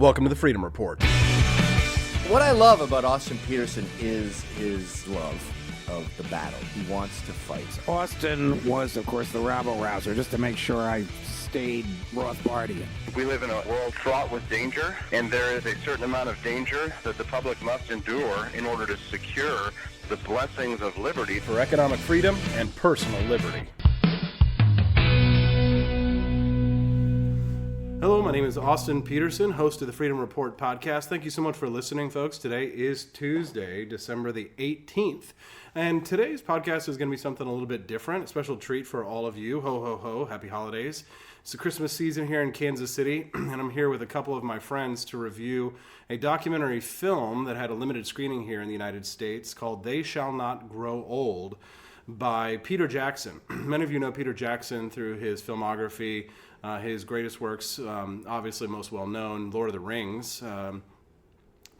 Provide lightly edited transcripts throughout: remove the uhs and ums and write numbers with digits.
Welcome to the Freedom Report. What I love about Austin Petersen is his love of the battle. He wants to fight. Austin was, of course, the rabble-rouser, just to make sure I stayed Rothbardian. We live in a world fraught with danger, and there is a certain amount of danger that the public must endure in order to secure the blessings of liberty. For economic freedom and personal liberty. Hello, my name is Austin Petersen, host of the Freedom Report podcast. Thank you so much for listening, folks. Today is Tuesday, December the 18th. And today's podcast is going to be something a little bit different, a special treat for all of you. Ho, ho, ho. Happy holidays. It's the Christmas season here in Kansas City, and I'm here with a couple of my friends to review a documentary film that had a limited screening here in the United States called They Shall Not Grow Old by Peter Jackson. Many of you know Peter Jackson through his filmography, his greatest works, obviously most well known, Lord of the Rings.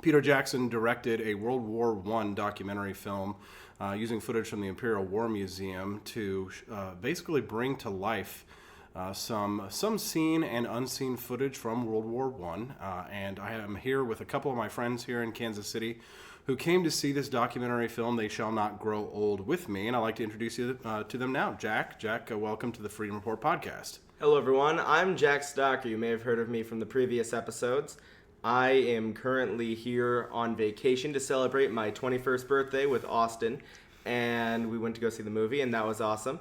Peter Jackson directed a World War I documentary film using footage from the Imperial War Museum to basically bring to life some seen and unseen footage from World War I. And I am here with a couple of my friends here in Kansas City who came to see this documentary film, They Shall Not Grow Old, with me. And I'd like to introduce you to them now. Jack, welcome to the Freedom Report podcast. Hello, everyone. I'm Jack Stocker. You may have heard of me from the previous episodes. I am currently here on vacation to celebrate my 21st birthday with Austin, and we went to go see the movie, and that was awesome.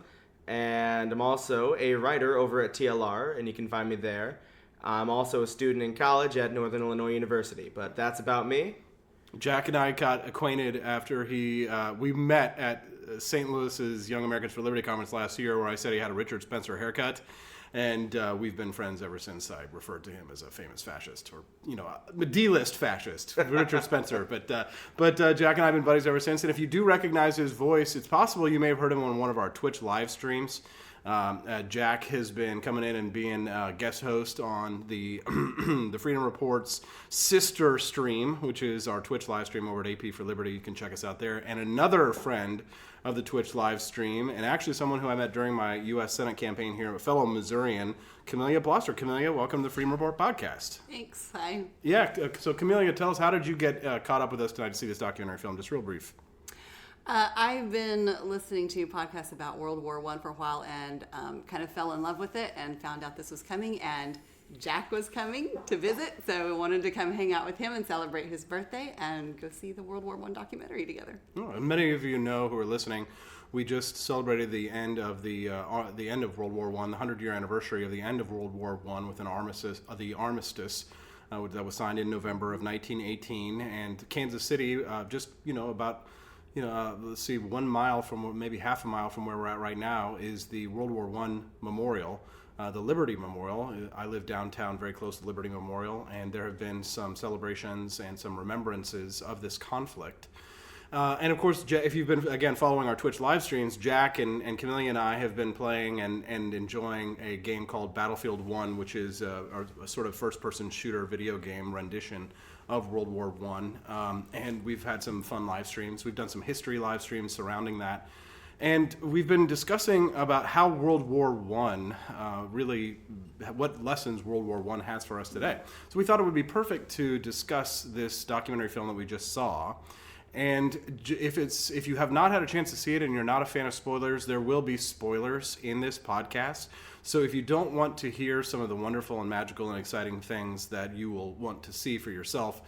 And I'm also a writer over at TLR, and you can find me there. I'm also a student in college at Northern Illinois University, but that's about me. Jack and I got acquainted after we met at St. Louis's Young Americans for Liberty conference last year, where I said he had a Richard Spencer haircut. And we've been friends ever since. I referred to him as a famous fascist, or a D-list fascist, Richard Spencer. But Jack and I have been buddies ever since. And if you do recognize his voice, it's possible you may have heard him on one of our Twitch live streams. Jack has been coming in and being a guest host on the the Freedom Report's sister stream, which is our Twitch live stream over at AP for Liberty. You can check us out there. And another friend of the Twitch live stream, and actually someone who I met during my U.S. Senate campaign here, a fellow Missourian, Camellia Plosser. Camellia, welcome to the Freedom Report podcast. Thanks. Hi. Yeah, so Camellia, tell us, how did you get caught up with us tonight to see this documentary film? Just real brief. I've been listening to podcasts about World War I for a while and kind of fell in love with it and found out this was coming, and Jack was coming to visit, so we wanted to come hang out with him and celebrate his birthday and go see the World War I documentary together. Oh, and many of you know who are listening, we just celebrated the end of the end of World War I, the 100-year anniversary of the end of World War I with an armistice, the armistice that was signed in November of 1918, and Kansas City, let's see, 1 mile from, maybe half a mile from where we're at right now, is the World War I Memorial, the Liberty Memorial. I live downtown, very close to Liberty Memorial, and there have been some celebrations and some remembrances of this conflict. And of course, if you've been, again, following our Twitch live streams, Jack and Camellia and I have been playing and enjoying a game called Battlefield 1, which is a sort of first-person shooter video game rendition of World War I. And we've had some fun live streams. We've done some history live streams surrounding that. And we've been discussing about how World War I what lessons World War I has for us today. So we thought it would be perfect to discuss this documentary film that we just saw. And if you have not had a chance to see it and you're not a fan of spoilers, there will be spoilers in this podcast. So if you don't want to hear some of the wonderful and magical and exciting things that you will want to see for yourself,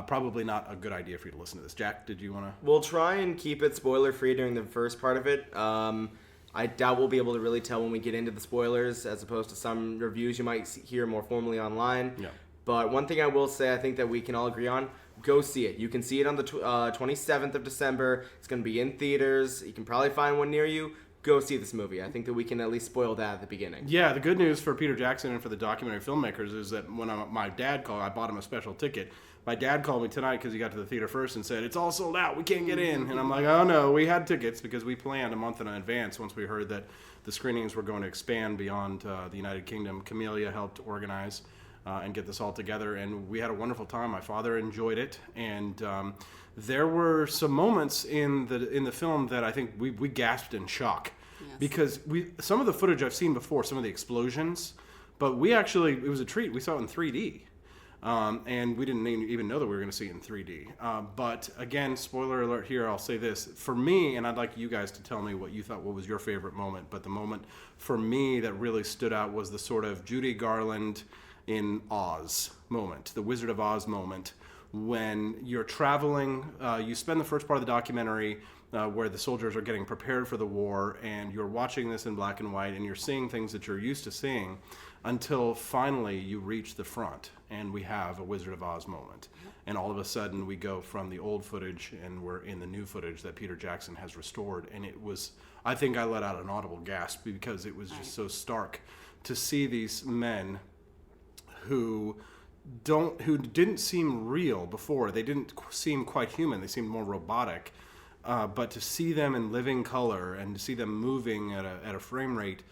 probably not a good idea for you to listen to this. Jack, did you want to? We'll try and keep it spoiler-free during the first part of it. I doubt we'll be able to really tell when we get into the spoilers, as opposed to some reviews you might hear more formally online. Yeah. But one thing I will say, I think that we can all agree on, go see it. You can see it on the 27th of December. It's going to be in theaters. You can probably find one near you. Go see this movie. I think that we can at least spoil that at the beginning. Yeah, the good news for Peter Jackson and for the documentary filmmakers is that when my dad called, I bought him a special ticket. My dad called me tonight because he got to the theater first and said, "It's all sold out. We can't get in." And I'm like, "Oh no, we had tickets because we planned a month in advance once we heard that the screenings were going to expand beyond the United Kingdom." Camellia helped organize and get this all together, and we had a wonderful time. My father enjoyed it, and there were some moments in the film that I think we gasped in shock. Yes. Because some of the footage I've seen before, some of the explosions, but it was a treat. We saw it in 3D. And we didn't even know that we were going to see it in 3D. But again, spoiler alert here, I'll say this. For me, and I'd like you guys to tell me what you thought, what was your favorite moment, but the moment for me that really stood out was the sort of Judy Garland in Oz moment, the Wizard of Oz moment, when you're traveling, you spend the first part of the documentary where the soldiers are getting prepared for the war, and you're watching this in black and white, and you're seeing things that you're used to seeing until finally you reach the front, and we have a Wizard of Oz moment. And all of a sudden we go from the old footage and we're in the new footage that Peter Jackson has restored. And it was, I think I let out an audible gasp because it was just so stark to see these men who didn't seem real before. They didn't seem quite human. They seemed more robotic. But to see them in living color and to see them moving at a frame rate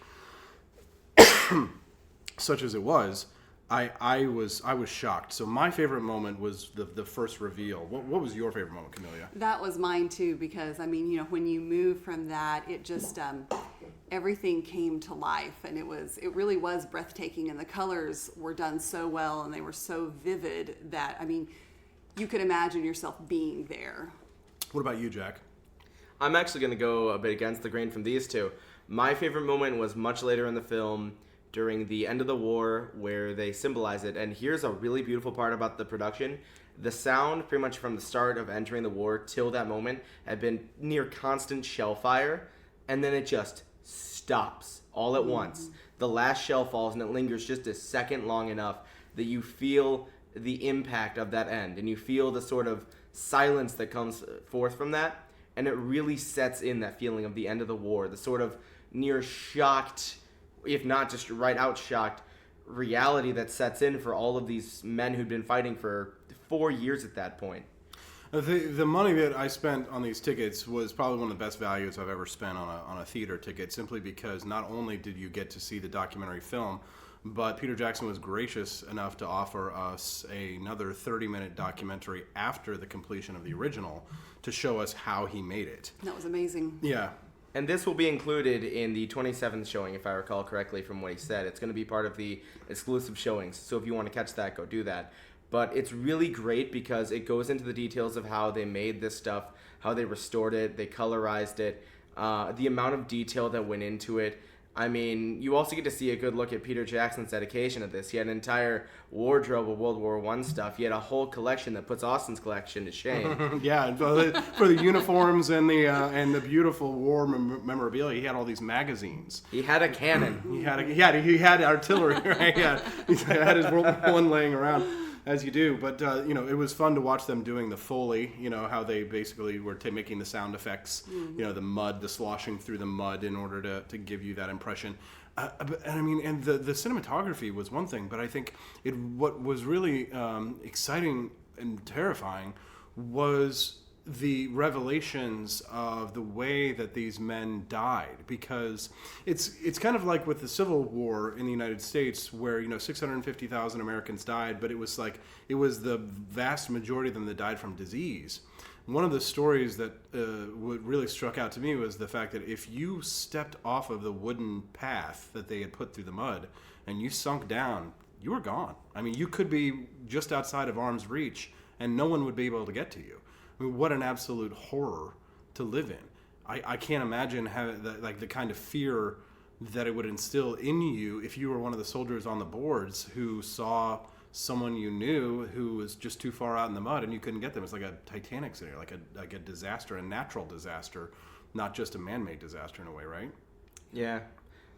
such as it was, I was shocked. So my favorite moment was the first reveal. What was your favorite moment, Camellia? That was mine too, because I mean, you know, when you move from that, it just everything came to life, and it really was breathtaking, and the colors were done so well, and they were so vivid that, I mean, you could imagine yourself being there. What about you, Jack? I'm actually going to go a bit against the grain from these two. My favorite moment was much later in the film, during the end of the war, where they symbolize it. And here's a really beautiful part about the production. The sound, pretty much from the start of entering the war till that moment, had been near constant shell fire, and then it just stops all at once. The last shell falls, and it lingers just a second long enough that you feel the impact of that end, and you feel the sort of silence that comes forth from that, and it really sets in that feeling of the end of the war, the sort of near shocked, if not just right out shocked, reality that sets in for all of these men who'd been fighting for 4 years at that point. The money that I spent on these tickets was probably one of the best values I've ever spent on a theater ticket, simply because not only did you get to see the documentary film, but Peter Jackson was gracious enough to offer us another 30-minute documentary after the completion of the original to show us how he made it. That was amazing. Yeah. And this will be included in the 27th showing, if I recall correctly from what he said. It's going to be part of the exclusive showings, so if you want to catch that, go do that. But it's really great because it goes into the details of how they made this stuff, how they restored it, they colorized it, the amount of detail that went into it. I mean, you also get to see a good look at Peter Jackson's dedication of this. He had an entire wardrobe of World War I stuff. He had a whole collection that puts Austin's collection to shame. Yeah, for the uniforms and the beautiful war memorabilia, he had all these magazines. He had a cannon. He had artillery. Right? Yeah, he had his World War I laying around, as you do. But you know, it was fun to watch them doing the Foley. You know, how they basically were making the sound effects. You know, the mud, the sloshing through the mud in order to give you that impression. And I mean, and the cinematography was one thing, but I think what was really exciting and terrifying was the revelations of the way that these men died, because it's kind of like with the Civil War in the United States, where 650,000 Americans died, but it was the vast majority of them that died from disease. One of the stories that really struck out to me was the fact that if you stepped off of the wooden path that they had put through the mud and you sunk down, you were gone. I mean, you could be just outside of arm's reach and no one would be able to get to you. I mean, what an absolute horror to live in. I can't imagine how the kind of fear that it would instill in you if you were one of the soldiers on the boards who saw someone you knew who was just too far out in the mud and you couldn't get them. It's like a Titanic scenario, like a disaster, a natural disaster, not just a man-made disaster in a way, right? Yeah.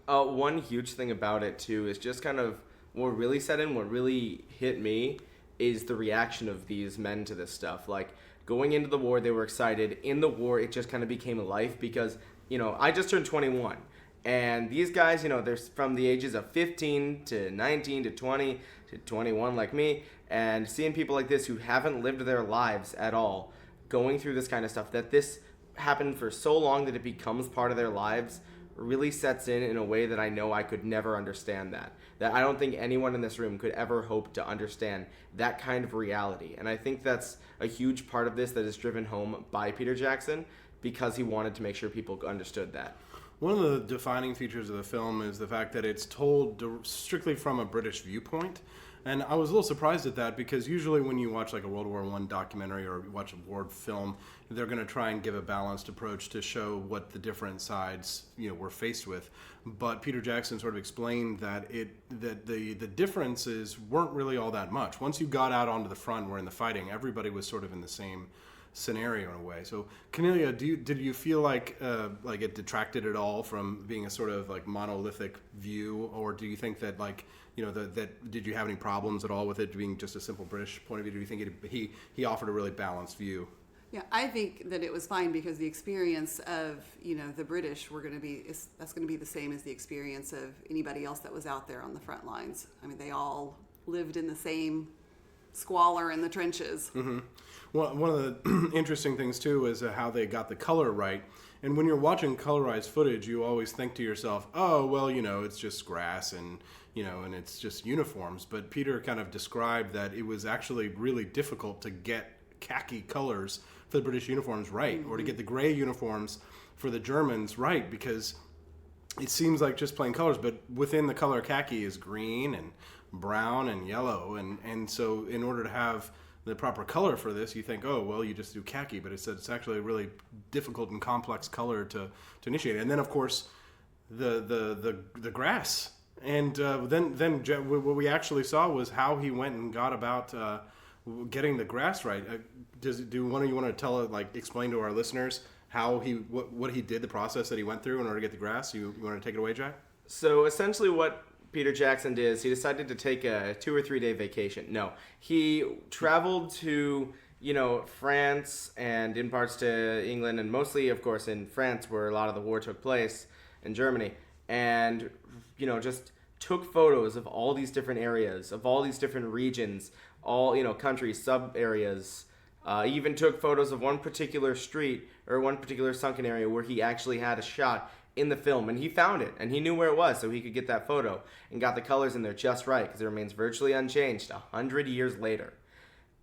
One huge thing about it too is just kind of what really set in, what really hit me is the reaction of these men to this stuff. Like, going into the war, they were excited. In the war, it just kind of became life because, I just turned 21. And these guys, they're from the ages of 15 to 19 to 20 to 21 like me. And seeing people like this who haven't lived their lives at all going through this kind of stuff, that this happened for so long that it becomes part of their lives, really sets in a way that I know I could never understand that. That I don't think anyone in this room could ever hope to understand that kind of reality. And I think that's a huge part of this that is driven home by Peter Jackson because he wanted to make sure people understood that. One of the defining features of the film is the fact that it's told strictly from a British viewpoint. And I was a little surprised at that, because usually when you watch like a World War I documentary or you watch a war film, they're going to try and give a balanced approach to show what the different sides, were faced with. But Peter Jackson sort of explained that the differences weren't really all that much. Once you got out onto the front where in the fighting, everybody was sort of in the same scenario in a way. So, Camellia, did you feel like it detracted at all from being a sort of like monolithic view, or do you think that that did you have any problems at all with it being just a simple British point of view? Do you think he offered a really balanced view? Yeah, I think that it was fine, because the experience of the British that's going to be the same as the experience of anybody else that was out there on the front lines. I mean, they all lived in the same squalor in the trenches. Mm-hmm. Well, one of the interesting things too is how they got the color right. And when you're watching colorized footage, you always think to yourself, "Oh, well, it's just grass and and it's just uniforms." But Peter kind of described that it was actually really difficult to get khaki colors for the British uniforms right, or to get the gray uniforms for the Germans right, because it seems like just plain colors, but within the color khaki is green and brown and yellow, and so in order to have the proper color for this, you think, oh, well, you just do khaki, but it's actually a really difficult and complex color to initiate. And then, of course, the grass. And then what we actually saw was how he went and got about getting the grass right. Do one of you want to explain to our listeners how what he did, the process that he went through in order to get the grass? You want to take it away, Jack? So essentially what Peter Jackson did is he decided to take a 2 or 3 day vacation. No, he traveled to, France and in parts to England, and mostly, of course, in France where a lot of the war took place, in Germany, and, just took photos of all these different areas, of all these different regions, all, countries, sub areas. Even took photos of one particular street or one particular sunken area where he actually had a shot in the film, and he found it, and he knew where it was, so he could get that photo and got the colors in there just right, because it remains virtually unchanged 100 years later.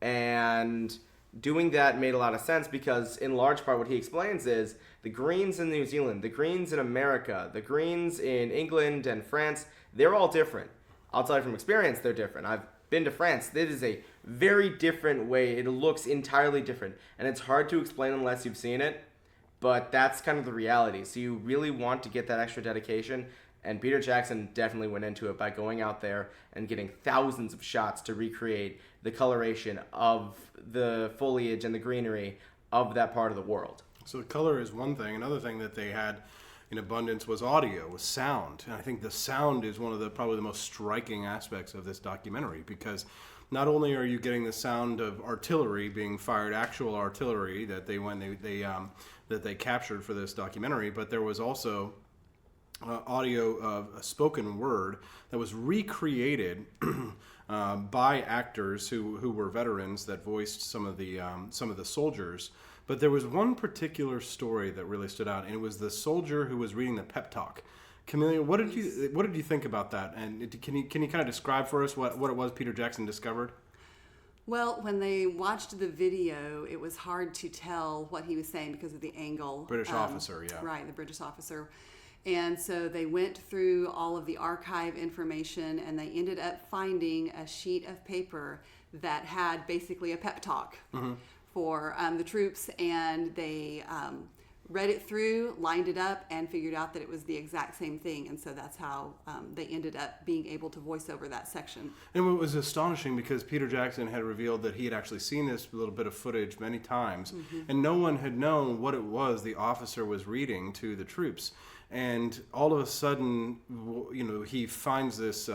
And doing that made a lot of sense, because in large part what he explains is the greens in New Zealand, the greens in America, the greens in England and France, they're all different. I'll tell you from experience, they're different. I've been to France. It is a very different way. It looks entirely different, and it's hard to explain unless you've seen it. But that's kind of the reality. So you really want to get that extra dedication. And Peter Jackson definitely went into it by going out there and getting thousands of shots to recreate the coloration of the foliage and the greenery of that part of the world. So color is one thing. Another thing that they had in abundance was audio, was sound. And I think the sound is one of the probably the most striking aspects of this documentary, because not only are you getting the sound of artillery being fired, actual artillery that they captured for this documentary, but there was also audio of a spoken word that was recreated by actors who were veterans that voiced some of the soldiers. But there was one particular story that really stood out, and it was the soldier who was reading the pep talk. Camellia, what did you think about that? And can you kind of describe for us what it was Peter Jackson discovered? Well, when they watched the video, it was hard to tell what he was saying because of the angle. British officer, yeah. Right, the British officer. And so they went through all of the archive information, and they ended up finding a sheet of paper that had basically a pep talk for the troops, and they read it through, lined it up, and figured out that it was the exact same thing. And so that's how they ended up being able to voice over that section. And it was astonishing because Peter Jackson had revealed that he had actually seen this little bit of footage many times, and no one had known what it was the officer was reading to the troops. And all of a sudden, he finds this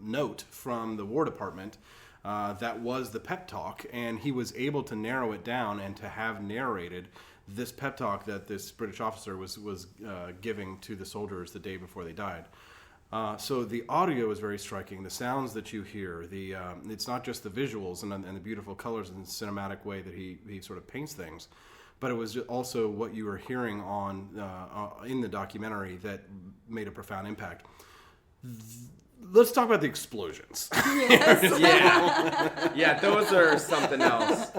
note from the War Department that was the pep talk, and he was able to narrow it down and to have narrated this pep talk that this British officer was giving to the soldiers the day before they died. So the audio is very striking. The sounds that you hear, it's not just the visuals and the beautiful colors and the cinematic way that he sort of paints things, but it was also what you were hearing in the documentary that made a profound impact. Let's talk about the explosions. Yeah, those are something else.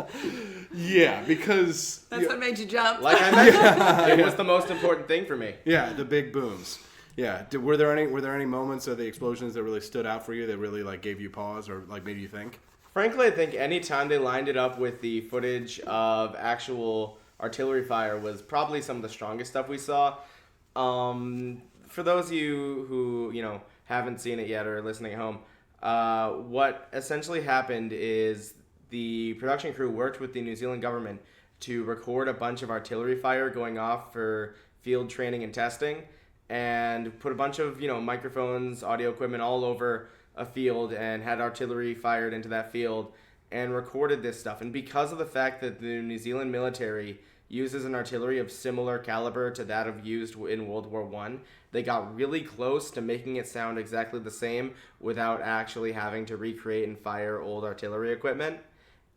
Yeah, because That's what made you jump. Like I mentioned, it was the most important thing for me. yeah, the big booms. Yeah, were there any moments of the explosions that really stood out for you that really like gave you pause or like made you think? Frankly, I think any time they lined it up with the footage of actual artillery fire was probably some of the strongest stuff we saw. For those of you who haven't seen it yet or are listening at home, what essentially happened is the production crew worked with the New Zealand government to record a bunch of artillery fire going off for field training and testing, and put a bunch of microphones, audio equipment all over a field and had artillery fired into that field and recorded this stuff. And because of the fact that the New Zealand military uses an artillery of similar caliber to that of used in World War I, they got really close to making it sound exactly the same without actually having to recreate and fire old artillery equipment.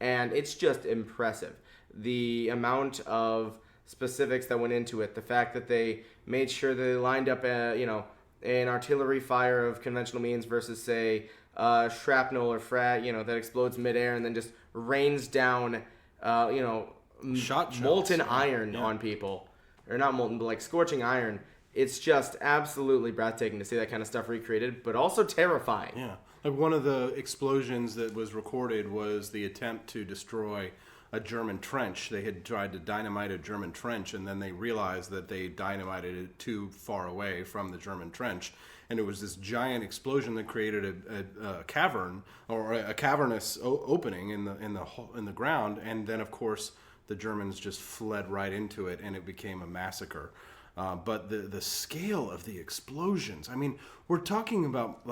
And it's just impressive. The amount of specifics that went into it, the fact that they made sure that they lined up an artillery fire of conventional means versus, say, shrapnel or that explodes midair and then just rains down, Shot molten shells. iron on people. Or not molten, but like scorching iron. It's just absolutely breathtaking to see that kind of stuff recreated, but also terrifying. Yeah, like one of the explosions that was recorded was the attempt to destroy a German trench. They had tried to dynamite a German trench, and then they realized that they dynamited it too far away from the German trench, and it was this giant explosion that created a cavern or a cavernous opening in the ground, and then of course the Germans just fled right into it, and it became a massacre. But the scale of the explosions, I mean, we're talking about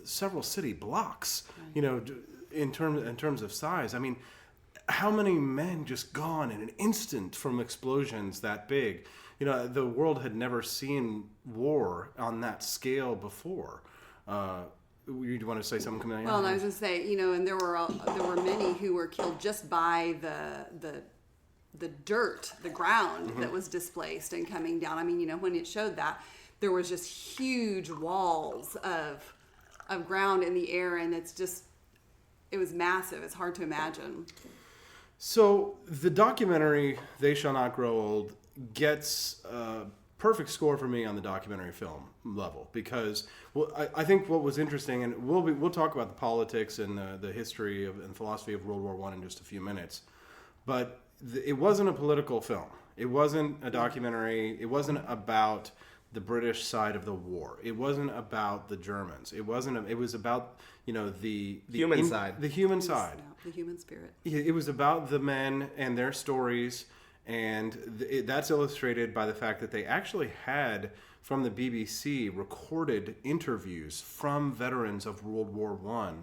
several city blocks, in terms of size. I mean, how many men just gone in an instant from explosions that big? The world had never seen war on that scale before. You want to say something, Camellia? Well, and I was going to say, and there were many who were killed just by the dirt, the ground that was displaced and coming down. I mean, when it showed that, there was just huge walls of ground in the air, and it was massive. It's hard to imagine. So the documentary "They Shall Not Grow Old" gets a perfect score for me on the documentary film level because I think what was interesting, and we'll talk about the politics and the history and philosophy of World War I in just a few minutes, but it wasn't a political film. It wasn't a documentary. It wasn't about the British side of the war. It wasn't about the Germans. It was about the human side. The human side. The human spirit. It was about the men and their stories, and that's illustrated by the fact that they actually had, from the BBC, recorded interviews from veterans of World War I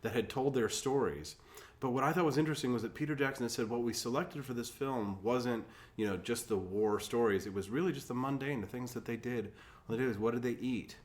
that had told their stories. But what I thought was interesting was that Peter Jackson had said what we selected for this film wasn't, just the war stories. It was really just the mundane, the things that they did. What they did is, what did they eat?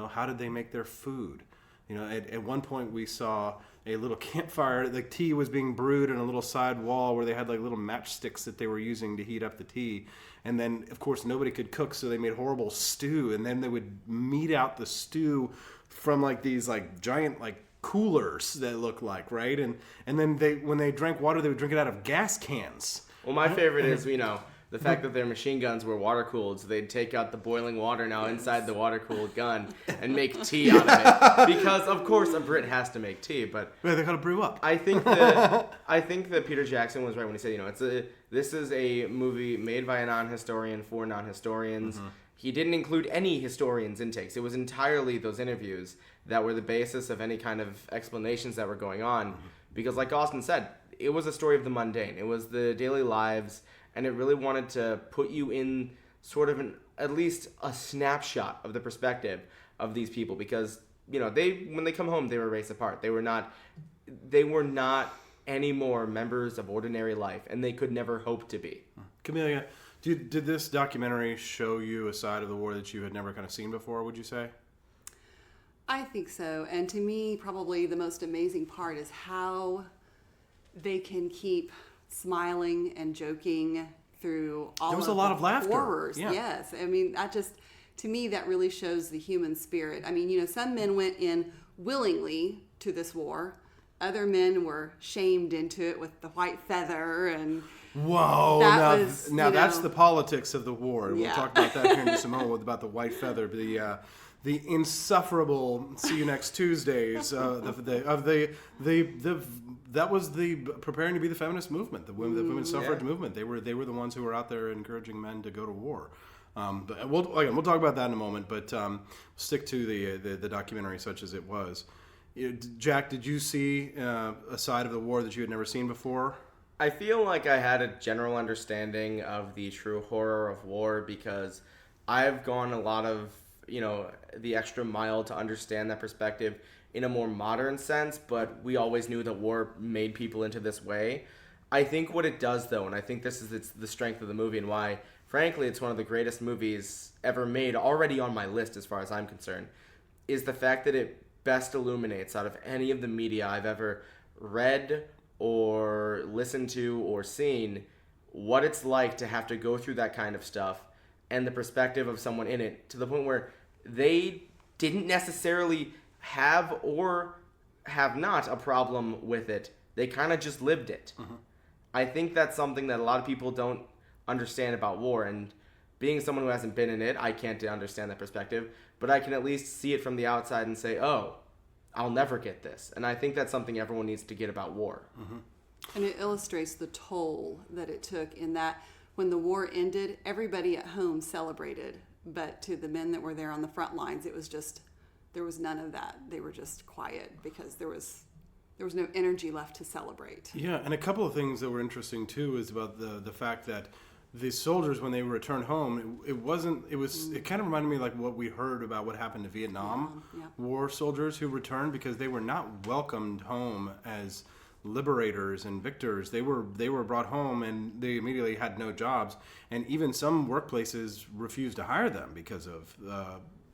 How did they make their food? At one point we saw a little campfire. The tea was being brewed in a little side wall where they had like little matchsticks that they were using to heat up the tea. And then, of course, nobody could cook, so they made horrible stew. And then they would mete out the stew from like these like giant like coolers that look like, right? And then when they drank water, they would drink it out of gas cans. Well, my favorite is, the fact that their machine guns were water cooled, so they'd take out the boiling water now inside the water cooled gun and make tea out of it. Because of course a Brit has to make tea, but yeah, they gotta brew up. I think that Peter Jackson was right when he said, this is a movie made by a non-historian for non-historians. Mm-hmm. He didn't include any historians' intakes. It was entirely those interviews that were the basis of any kind of explanations that were going on. Mm-hmm. Because like Austin said, it was a story of the mundane. It was the daily lives, and it really wanted to put you in sort of at least a snapshot of the perspective of these people. Because, when they come home, they were raised apart. They were not any more members of ordinary life, and they could never hope to be. Camellia, did this documentary show you a side of the war that you had never kind of seen before, would you say? I think so. And to me, probably the most amazing part is how they can keep smiling and joking through all there was of a lot the of laughter. horrors. Yeah. Yes. I mean, to me, that really shows the human spirit. I mean, some men went in willingly to this war. Other men were shamed into it with the white feather and... Whoa! Now that's the politics of the war. We'll Yeah. talk about that here in just a moment about the white feather, the insufferable "see you next Tuesdays" that was the preparing to be the feminist movement, the women's suffrage movement. They were the ones who were out there encouraging men to go to war. But we'll talk about that in a moment. But stick to the documentary such as it was. Jack, did you see a side of the war that you had never seen before? I feel like I had a general understanding of the true horror of war because I've gone a lot of, the extra mile to understand that perspective in a more modern sense, but we always knew that war made people into this way. I think what it does, though, and I think this is the strength of the movie and why, frankly, it's one of the greatest movies ever made, already on my list as far as I'm concerned, is the fact that it best illuminates out of any of the media I've ever read or listened to or seen what it's like to have to go through that kind of stuff and the perspective of someone in it to the point where they didn't necessarily have or have not a problem with it. They kind of just lived it. Mm-hmm. I think that's something that a lot of people don't understand about war, and being someone who hasn't been in it, I can't understand that perspective, but I can at least see it from the outside and say, oh, I'll never get this. And I think that's something everyone needs to get about war. Mm-hmm. And it illustrates the toll that it took in that when the war ended, everybody at home celebrated. But to the men that were there on the front lines, it was just, there was none of that. They were just quiet because there was no energy left to celebrate. Yeah, and a couple of things that were interesting too is about the fact that the soldiers, when they returned home, it kind of reminded me like what we heard about what happened to Vietnam War soldiers who returned, because they were not welcomed home as liberators and victors. They were brought home and they immediately had no jobs, and even some workplaces refused to hire them because of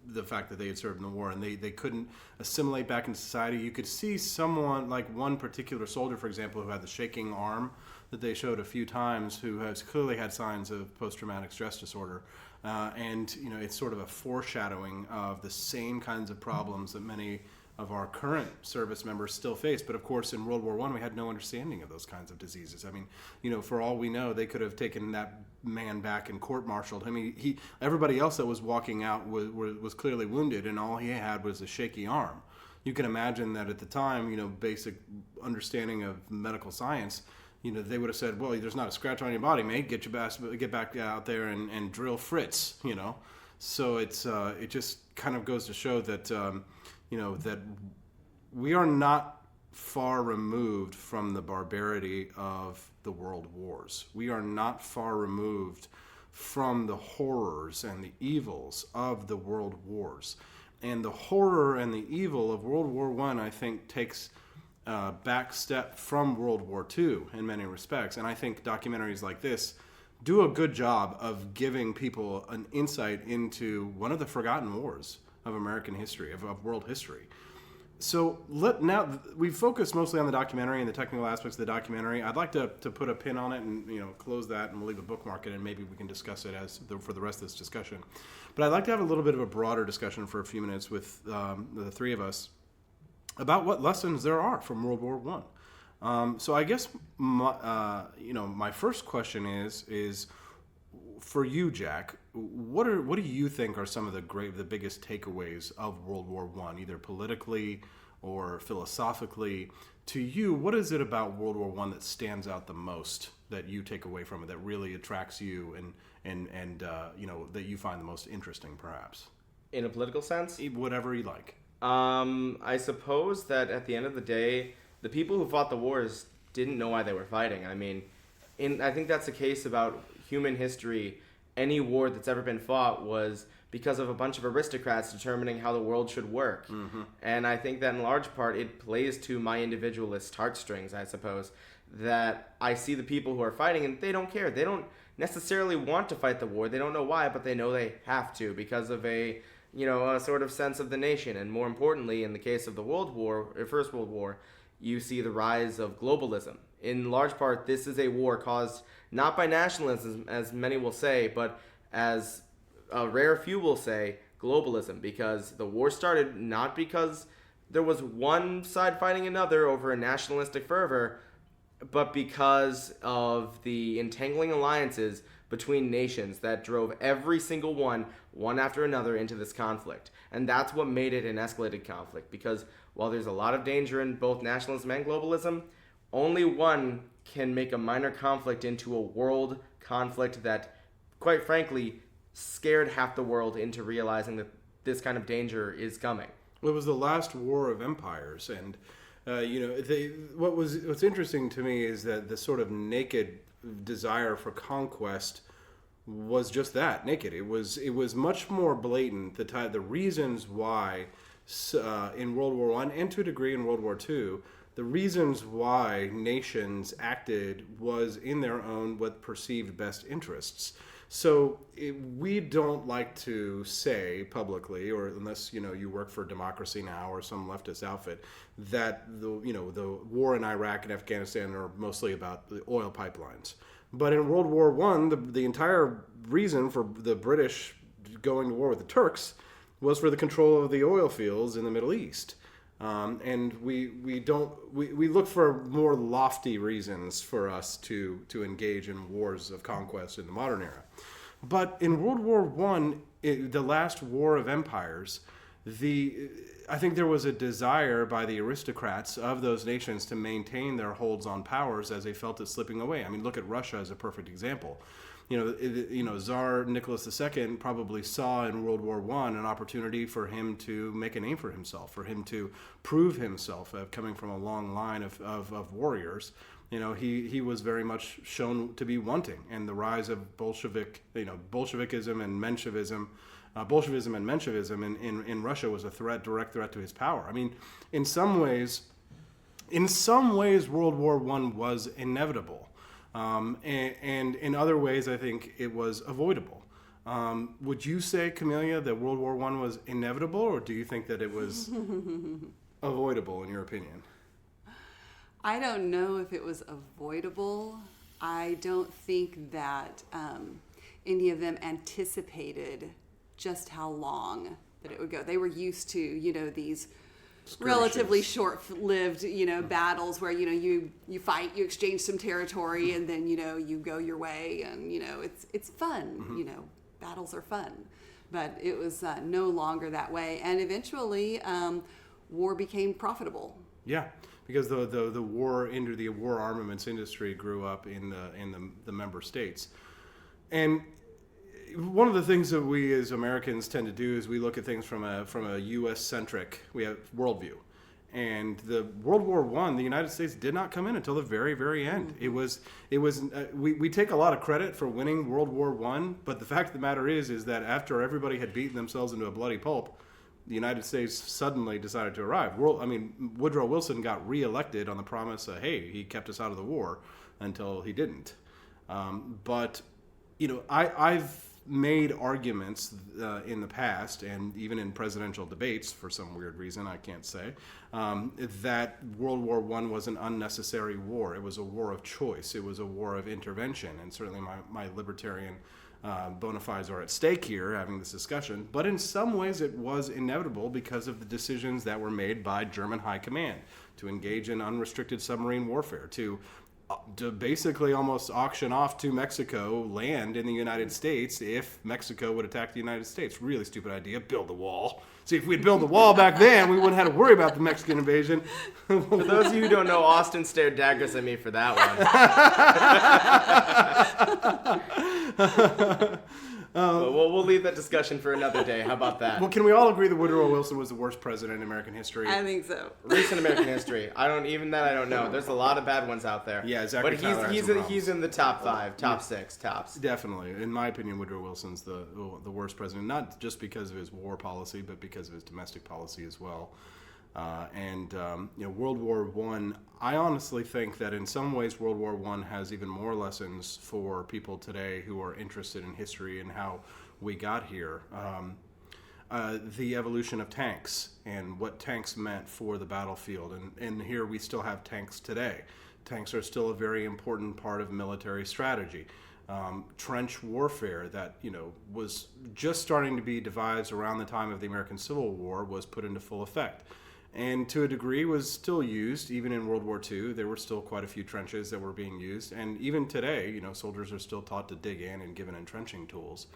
the fact that they had served in the war, and they couldn't assimilate back into society. You could see someone, like one particular soldier, for example, who had the shaking arm that they showed a few times, who has clearly had signs of post-traumatic stress disorder. And it's sort of a foreshadowing of the same kinds of problems that many of our current service members still face. But of course, in World War I, we had no understanding of those kinds of diseases. I mean, for all we know, they could have taken that man back and court-martialed him. Everybody else that was walking out was clearly wounded, and all he had was a shaky arm. You can imagine that at the time, basic understanding of medical science, they would have said, well, there's not a scratch on your body, mate. Get back out there and drill Fritz, So it just kind of goes to show that, that we are not far removed from the barbarity of the world wars. We are not far removed from the horrors and the evils of the world wars. And the horror and the evil of World War I think, takes back step from World War II in many respects. And I think documentaries like this do a good job of giving people an insight into one of the forgotten wars of American history, of world history. So now we've focused mostly on the documentary and the technical aspects of the documentary. I'd like to put a pin on it and close that, and we'll leave a bookmark it, and maybe we can discuss it for the rest of this discussion. But I'd like to have a little bit of a broader discussion for a few minutes with the three of us about what lessons there are from World War I. So I guess my first question is for you, Jack. What do you think are some of the biggest takeaways of World War I, either politically or philosophically? To you, what is it about World War I that stands out the most, that you take away from it, that really attracts you and that you find the most interesting, perhaps? In a political sense? Whatever you like. I suppose that at the end of the day, the people who fought the wars didn't know why they were fighting. I mean, I think that's the case about human history. Any war that's ever been fought was because of a bunch of aristocrats determining how the world should work. Mm-hmm. And I think that in large part it plays to my individualist heartstrings, I suppose, that I see the people who are fighting and they don't care. They don't necessarily want to fight the war. They don't know why, but they know they have to because of a sort of sense of the nation. And more importantly, in the case of the First World War, you see the rise of globalism. In large part, this is a war caused not by nationalism, as many will say, but as a rare few will say globalism, because the war started not because there was one side fighting another over a nationalistic fervor, but because of the entangling alliances between nations that drove every single one after another, into this conflict. And that's what made it an escalated conflict, because while there's a lot of danger in both nationalism and globalism, only one can make a minor conflict into a world conflict that, quite frankly, scared half the world into realizing that this kind of danger is coming. It was the last war of empires, and what's interesting to me is that the sort of naked desire for conquest was just that, naked. It was much more blatant. The reasons why in World War I and to a degree in World War II, the reasons why nations acted was in their own what perceived best interests. So we don't like to say publicly, or unless you work for Democracy Now! Or some leftist outfit, that the war in Iraq and Afghanistan are mostly about the oil pipelines. But in World War I, the entire reason for the British going to war with the Turks was for the control of the oil fields in the Middle East. And we look for more lofty reasons for us to engage in wars of conquest in the modern era. But in World War I, the last war of empires, I think there was a desire by the aristocrats of those nations to maintain their holds on powers as they felt it slipping away. I mean, look at Russia as a perfect example. Tsar Nicholas II probably saw in World War I an opportunity for him to make a name for himself, for him to prove himself, coming from a long line of warriors. He was very much shown to be wanting, and the rise of Bolshevism and Menshevism. Bolshevism and Menshevism in Russia was a direct threat to his power. I mean, in some ways, World War I was inevitable. And in other ways, I think it was avoidable. Would you say, Camellia, that World War I was inevitable, or do you think that it was avoidable, in your opinion? I don't know if it was avoidable. I don't think that any of them anticipated just how long that it would go. They were used to, these relatively short-lived, battles where, you fight, you exchange some territory, and then, you go your way, and, it's fun. Mm-hmm. Battles are fun. But it was no longer that way. And eventually, war became profitable. Yeah, because the war armaments industry grew up in the member states. And one of the things that we as Americans tend to do is we look at things from a U.S.-centric worldview. And the World War I, the United States did not come in until the very, very end. Mm-hmm. We take a lot of credit for winning World War I, but the fact of the matter is that after everybody had beaten themselves into a bloody pulp, the United States suddenly decided to arrive. Woodrow Wilson got reelected on the promise of, hey, he kept us out of the war, until he didn't. But I've made arguments in the past, and even in presidential debates, for some weird reason I can't say, that World War I was an unnecessary war. It was a war of choice. It was a war of intervention, and certainly my libertarian bona fides are at stake here having this discussion. But in some ways it was inevitable because of the decisions that were made by German High Command to engage in unrestricted submarine warfare, to basically almost auction off to Mexico land in the United States if Mexico would attack the United States. Really stupid idea. Build the wall. See, if we'd built the wall back then, we wouldn't have to worry about the Mexican invasion. For those of you who don't know, Austin stared daggers at me for that one. But we'll leave that discussion for another day. How about that? Well, can we all agree that Woodrow Wilson was the worst president in American history? I think so. Recent American history. I don't know. There's a lot of bad ones out there. Yeah, Zachary Tyler But he's in the top 5, top 6, tops. Definitely. In my opinion, Woodrow Wilson's the worst president, not just because of his war policy, but because of his domestic policy as well. World War I honestly think that in some ways World War I has even more lessons for people today who are interested in history and how we got here. The evolution of tanks and what tanks meant for the battlefield. And here we still have tanks today. Tanks are still a very important part of military strategy. trench warfare that was just starting to be devised around the time of the American Civil War was put into full effect, and to a degree was still used. Even in World War II, there were still quite a few trenches that were being used, and even today, soldiers are still taught to dig in and given entrenching tools.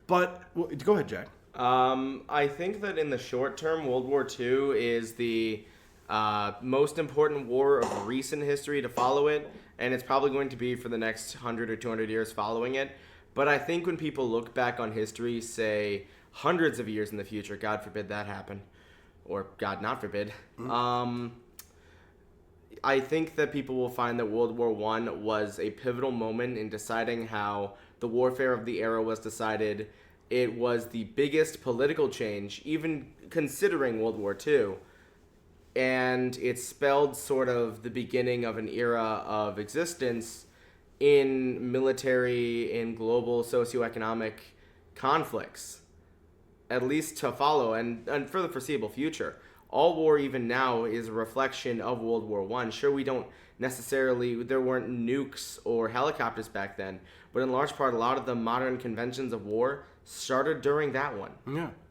But go ahead, Jack. I think that in the short term, World War II is the most important war of recent history to follow it, and it's probably going to be for the next 100 or 200 years following it. But I think when people look back on history, say hundreds of years in the future, God forbid that happen, or God not forbid, I think that people will find that World War I was a pivotal moment in deciding how the warfare of the era was decided. It was the biggest political change, even considering World War II. And it spelled sort of the beginning of an era of existence in military, in global socioeconomic conflicts, at least to follow and for the foreseeable future. All war, even now, is a reflection of World War I. Sure, we don't necessarily, there weren't nukes or helicopters back then, but in large part, a lot of the modern conventions of war started during that one.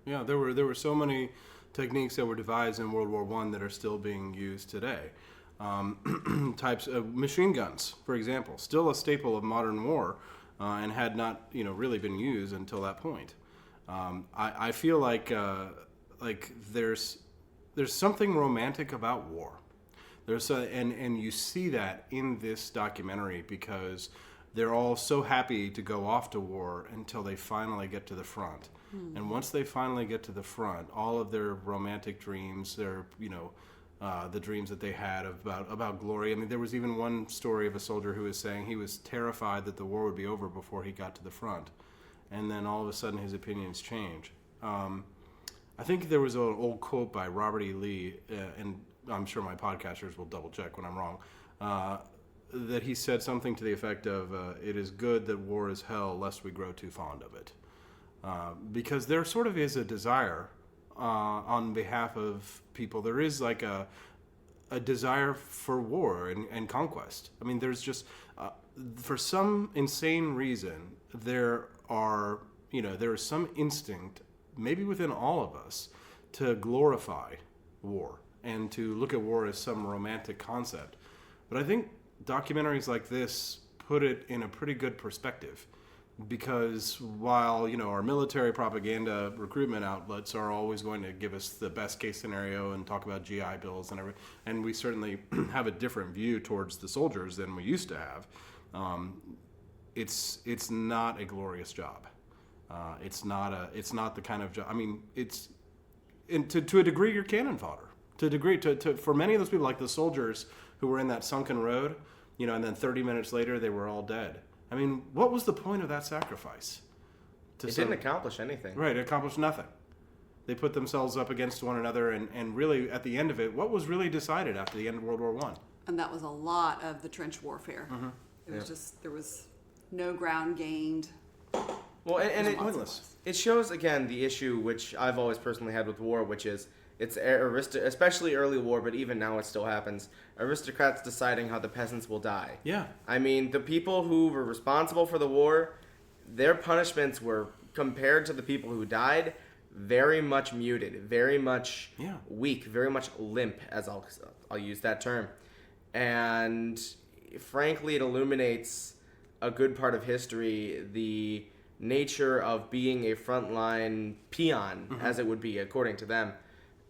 Yeah. There were so many techniques that were devised in World War I that are still being used today. Types of machine guns, for example, still a staple of modern war, and had not really been used until that point. I feel like there's something romantic about war. And you see that in this documentary because they're all so happy to go off to war until they finally get to the front. And once they finally get to the front, all of their romantic dreams, their the dreams that they had about glory. I mean, there was even one story of a soldier who was saying he was terrified that the war would be over before he got to the front, and then all of a sudden his opinions change. I think there was an old quote by Robert E. Lee, and I'm sure my podcasters will double check when I'm wrong, that he said something to the effect of, "It is good that war is hell, lest we grow too fond of it." Because there sort of is a desire on behalf of people. There is like a desire for war and conquest. I mean, there's just, for some insane reason, there is some instinct, maybe within all of us, to glorify war and to look at war as some romantic concept. But I think documentaries like this put it in a pretty good perspective. Because while our military propaganda recruitment outlets are always going to give us the best case scenario and talk about GI Bills and everything, and we certainly have a different view towards the soldiers than we used to have, it's not a glorious job. It's not the kind of job. I mean, to a degree, you're cannon fodder. To a degree, for many of those people, like the soldiers who were in that sunken road, and then 30 minutes later they were all dead. I mean, what was the point of that sacrifice? It didn't accomplish anything. Right, it accomplished nothing. They put themselves up against one another, and really, at the end of it, what was really decided after the end of World War I? And that was a lot of the trench warfare. It was just, there was no ground gained. Well, and pointless. It shows, again, the issue which I've always personally had with war, which is especially early war, but even now it still happens. Aristocrats deciding how the peasants will die. Yeah. I mean, the people who were responsible for the war, their punishments were, compared to the people who died, very much muted, very much weak, very much limp, as I'll use that term. And frankly, it illuminates a good part of history, the nature of being a frontline peon, as it would be, according to them.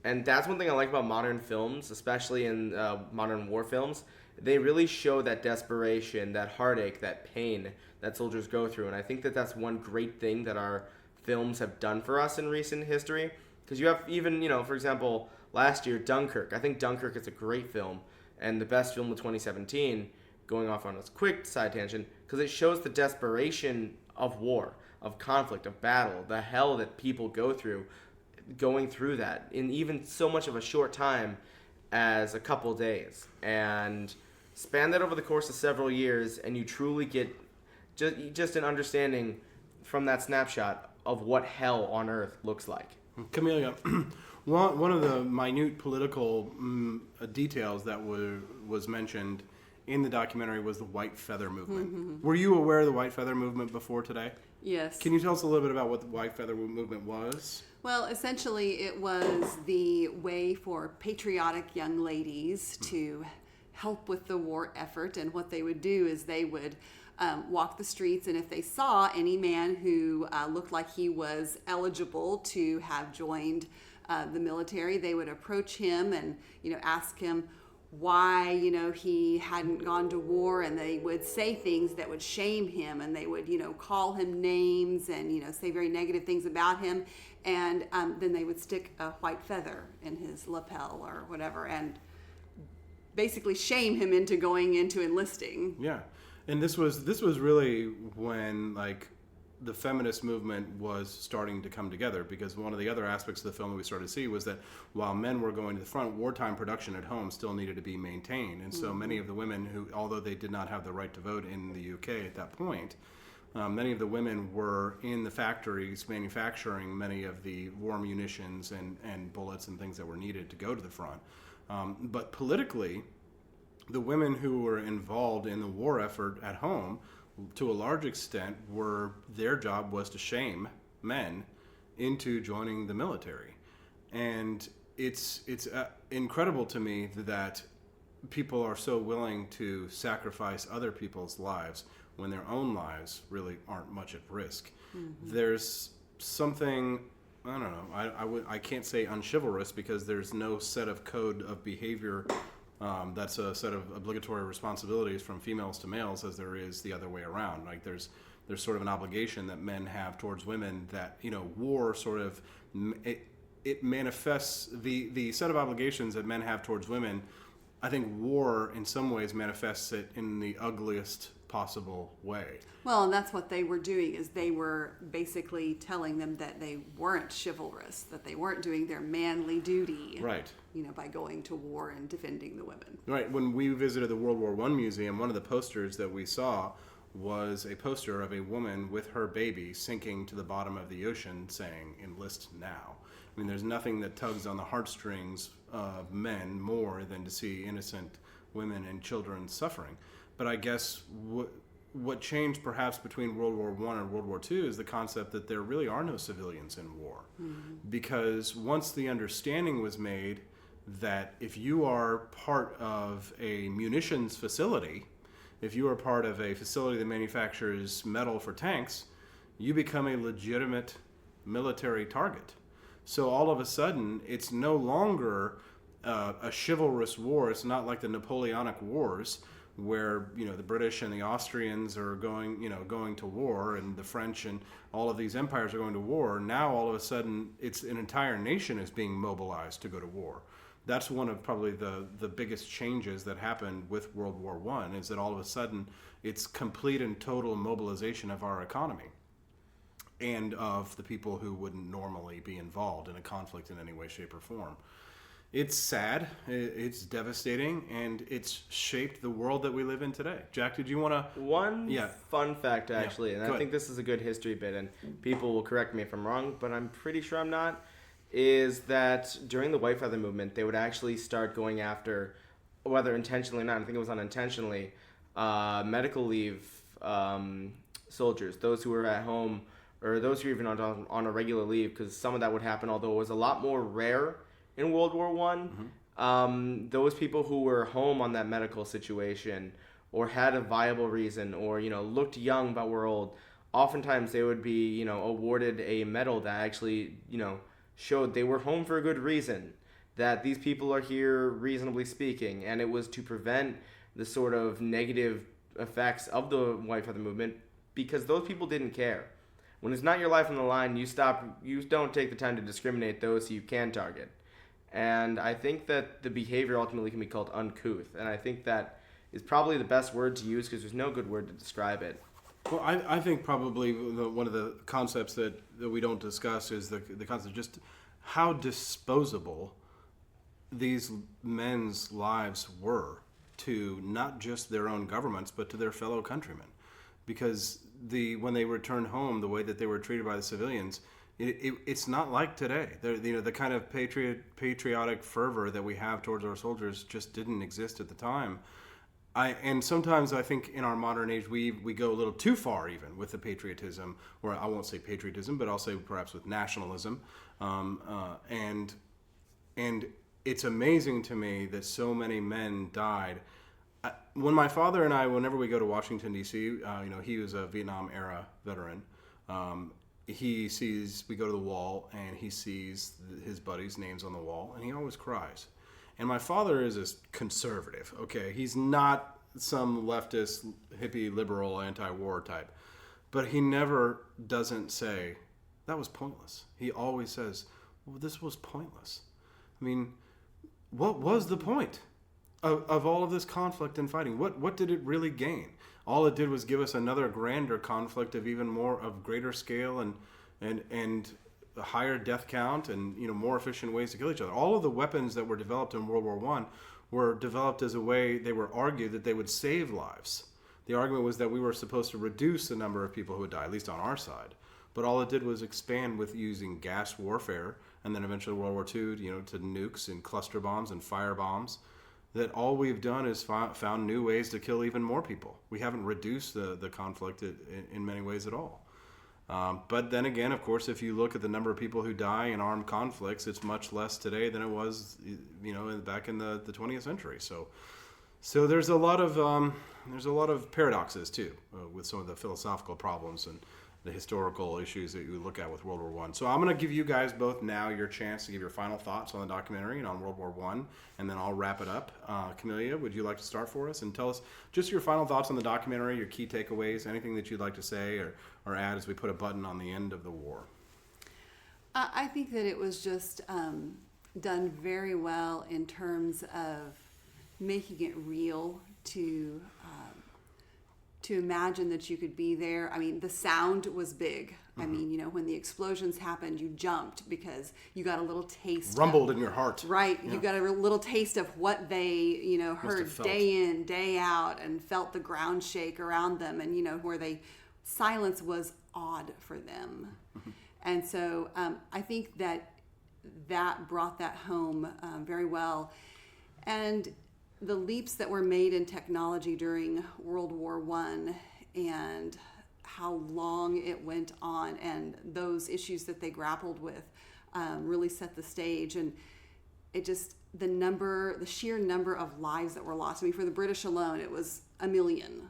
And that's one thing I like about modern films, especially in modern war films. They really show that desperation, that heartache, that pain that soldiers go through. And I think that that's one great thing that our films have done for us in recent history. Because you have even, for example, last year, Dunkirk. I think Dunkirk is a great film and the best film of 2017, going off on a quick side tangent, because it shows the desperation of war, of conflict, of battle, the hell that people go through, going through that in even so much of a short time as a couple days, and span that over the course of several years, and you truly get just an understanding from that snapshot of what hell on earth looks like. Camellia, one of the minute political details that was mentioned in the documentary was the white feather movement. Were you aware of the white feather movement before today? Yes. Can you tell us a little bit about what the white feather movement was? Well, essentially, it was the way for patriotic young ladies to help with the war effort. And what they would do is they would walk the streets, and if they saw any man who looked like he was eligible to have joined the military, they would approach him and, ask him why, he hadn't gone to war, and they would say things that would shame him, and they would, call him names and, say very negative things about him. And then they would stick a white feather in his lapel or whatever and basically shame him into going into enlisting. Yeah. And this was really when the feminist movement was starting to come together, because one of the other aspects of the film that we started to see was that while men were going to the front, wartime production at home still needed to be maintained. And so many of the women who, although they did not have the right to vote in the UK at that point, many of the women were in the factories manufacturing many of the war munitions and bullets and things that were needed to go to the front. But politically, the women who were involved in the war effort at home, to a large extent, their job was to shame men into joining the military. And it's incredible to me that people are so willing to sacrifice other people's lives when their own lives really aren't much at risk. There's something, I don't know, I can't say unchivalrous, because there's no set of code of behavior that's a set of obligatory responsibilities from females to males as there is the other way around. There's sort of an obligation that men have towards women that, war sort of, it manifests the set of obligations that men have towards women. I think war in some ways manifests it in the ugliest possible way. Well, and that's what they were doing, is they were basically telling them that they weren't chivalrous, that they weren't doing their manly duty. Right. By going to war and defending the women. Right. When we visited the World War I museum, one of the posters that we saw was a poster of a woman with her baby sinking to the bottom of the ocean saying, "Enlist now." I mean, there's nothing that tugs on the heartstrings of men more than to see innocent women and children suffering. But I guess what changed perhaps between World War I and World War II is the concept that there really are no civilians in war. Because once the understanding was made that if you are part of a munitions facility, if you are part of a facility that manufactures metal for tanks, you become a legitimate military target. So all of a sudden, it's no longer a chivalrous war. It's not like the Napoleonic Wars, where the British and the Austrians are going to war, and the French and all of these empires are going to war. Now all of a sudden, it's an entire nation is being mobilized to go to war. That's one of probably the biggest changes that happened with World War I, is that all of a sudden it's complete and total mobilization of our economy and of the people who wouldn't normally be involved in a conflict in any way, shape, or form. It's sad, it's devastating, and it's shaped the world that we live in today. Jack, did you want to... One fun fact, actually, and I think this is a good history bit, and people will correct me if I'm wrong, but I'm pretty sure I'm not, is that during the White Feather movement, they would actually start going after, whether intentionally or not, I think it was unintentionally, medical leave soldiers, those who were at home, or those who were even on a regular leave, because some of that would happen, although it was a lot more rare in World War I. Those people who were home on that medical situation, or had a viable reason, or looked young but were old, oftentimes they would be awarded a medal that actually showed they were home for a good reason, that these people are here reasonably speaking, and it was to prevent the sort of negative effects of the White Feather movement, because those people didn't care. When it's not your life on the line, you don't take the time to discriminate those who you can target. And I think that the behavior ultimately can be called uncouth, and I think that is probably the best word to use, because there's no good word to describe it. Well, I think probably one of the concepts that we don't discuss is the concept of just how disposable these men's lives were to not just their own governments, but to their fellow countrymen. Because when they returned home, the way that they were treated by the civilians, it's not like today. The kind of patriotic fervor that we have towards our soldiers just didn't exist at the time. And sometimes I think in our modern age we go a little too far even with the patriotism, or I won't say patriotism, but I'll say perhaps with nationalism, and it's amazing to me that so many men died. When my father and I, whenever we go to Washington D.C., he was a Vietnam era veteran. We go to the wall and he sees his buddies' names on the wall, and he always cries. And my father is a conservative, okay? He's not some leftist, hippie, liberal, anti-war type. But he never doesn't say, that was pointless. He always says, well, this was pointless. I mean, what was the point of all of this conflict and fighting? What did it really gain? All it did was give us another grander conflict of even more of greater scale and a higher death count and more efficient ways to kill each other. All of the weapons that were developed in World War I were developed as a way, they were argued that they would save lives. The argument was that we were supposed to reduce the number of people who would die, at least on our side. But all it did was expand with using gas warfare, and then eventually World War II, to nukes and cluster bombs and fire bombs. That all we've done is found new ways to kill even more people. We haven't reduced the conflict in many ways at all. But then again, of course, if you look at the number of people who die in armed conflicts, it's much less today than it was, back in the 20th century. So there's a lot of paradoxes too with some of the philosophical problems and the historical issues that you look at with World War I. So I'm going to give you guys both now your chance to give your final thoughts on the documentary and on World War I, and then I'll wrap it up. Camellia, would you like to start for us and tell us just your final thoughts on the documentary, your key takeaways, anything that you'd like to say or add as we put a button on the end of the war? I think that it was just done very well in terms of making it real to imagine that you could be there. I mean, the sound was big. Mm-hmm. I mean, when the explosions happened, you jumped because you got a little taste. Rumbled in your heart. Right. Yeah. You got a little taste of what they, heard day in, day out, and felt the ground shake around them, and, where silence was odd for them. Mm-hmm. And so I think that brought that home very well. And the leaps that were made in technology during World War I and how long it went on and those issues that they grappled with really set the stage. And it just, the sheer number of lives that were lost. I mean, for the British alone, it was 1 million,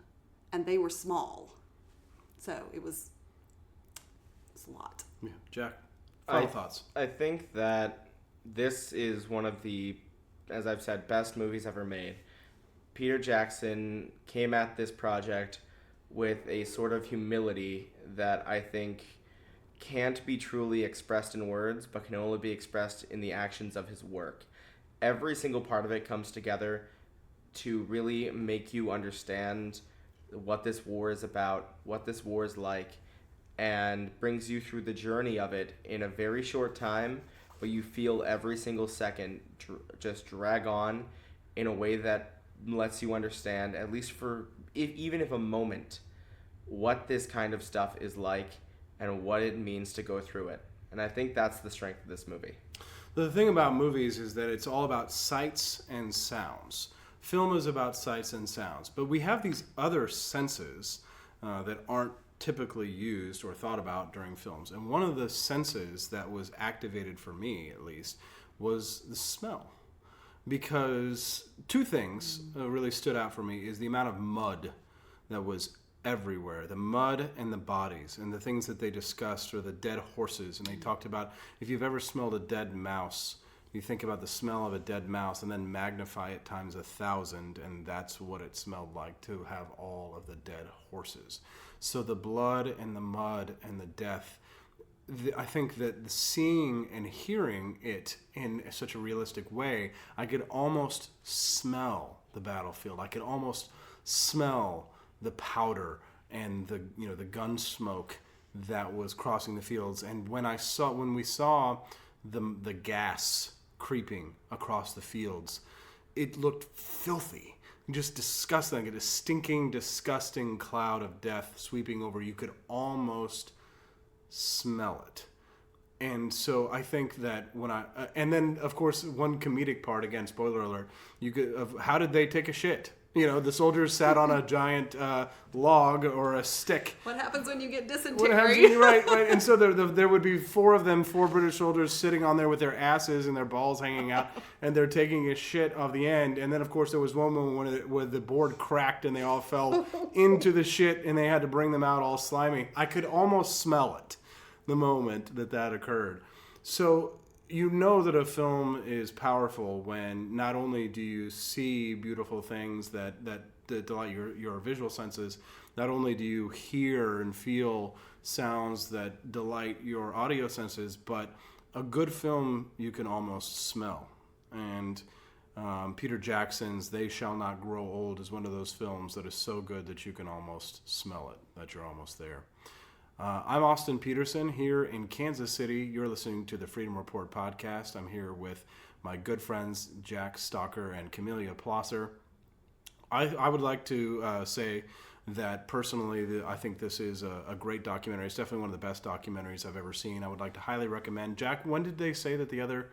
and they were small. So it was a lot. Yeah. Jack, final thoughts. I think that this is one of the, as I've said, best movies ever made. Peter Jackson came at this project with a sort of humility that I think can't be truly expressed in words, but can only be expressed in the actions of his work. Every single part of it comes together to really make you understand what this war is about, what this war is like, and brings you through the journey of it in a very short time, but you feel every single second just drag on in a way that lets you understand, at least even if a moment, what this kind of stuff is like and what it means to go through it. And I think that's the strength of this movie. The thing about movies is that it's all about sights and sounds. Film is about sights and sounds, but we have these other senses that aren't typically used or thought about during films. And one of the senses that was activated for me, at least, was the smell. Because two things really stood out for me is the amount of mud that was everywhere. The mud and the bodies and the things that they discussed, or the dead horses. And they talked about, if you've ever smelled a dead mouse, you think about the smell of a dead mouse and then magnify it times 1,000, and that's what it smelled like to have all of the dead horses. So the blood and the mud and the death, I think that seeing and hearing it in such a realistic way, I could almost smell the battlefield. I could almost smell the powder and the gun smoke that was crossing the fields. And when we saw the gas creeping across the fields, it looked filthy. Just disgusting, like a stinking, disgusting cloud of death sweeping over. You could almost smell it. And so I think that and then of course one comedic part, again, spoiler alert, how did they take a shit? The soldiers sat on a giant log or a stick. What happens when you get What dysentery? happens? Right. And so there would be four of them, four British soldiers sitting on there with their asses and their balls hanging out, and they're taking a shit off the end. And then, of course, there was one moment where the board cracked and they all fell into the shit, and they had to bring them out all slimy. I could almost smell it the moment that occurred. So you know that a film is powerful when not only do you see beautiful things that delight your visual senses, not only do you hear and feel sounds that delight your audio senses, but a good film you can almost smell. And Peter Jackson's They Shall Not Grow Old is one of those films that is so good that you can almost smell it, that you're almost there. I'm Austin Petersen here in Kansas City. You're listening to the Freedom Report podcast. I'm here with my good friends Jack Stalker and Camellia Plosser. I would like to say that personally, I think this is a great documentary. It's definitely one of the best documentaries I've ever seen. I would like to highly recommend. Jack, when did they say that the other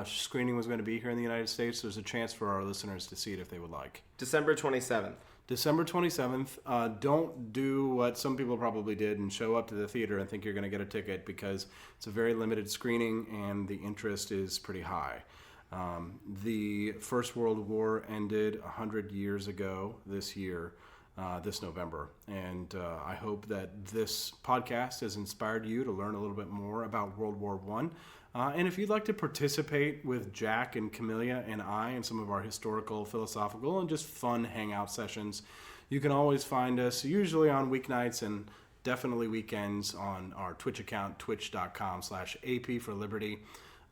screening was going to be here in the United States? There's a chance for our listeners to see it if they would like. December 27th. December 27th. Don't do what some people probably did and show up to the theater and think you're going to get a ticket, because it's a very limited screening and the interest is pretty high. The First World War ended 100 years ago this year, this November. And I hope that this podcast has inspired you to learn a little bit more about World War I. And if you'd like to participate with Jack and Camellia and I in some of our historical, philosophical, and just fun hangout sessions, you can always find us usually on weeknights and definitely weekends on our Twitch account, twitch.com/AP for Liberty.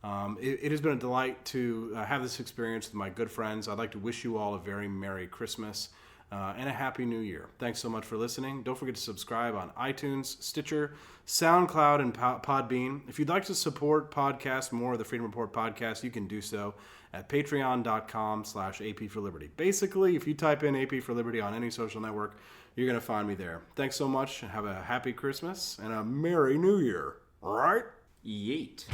It has been a delight to have this experience with my good friends. I'd like to wish you all a very Merry Christmas and a Happy New Year. Thanks so much for listening. Don't forget to subscribe on iTunes, Stitcher, SoundCloud, and Podbean. If you'd like to support podcasts, more of the Freedom Report podcast, you can do so at patreon.com/AP for Liberty. Basically, if you type in AP for Liberty on any social network, you're going to find me there. Thanks so much, and have a happy Christmas and a Merry New Year. All right? Yeet.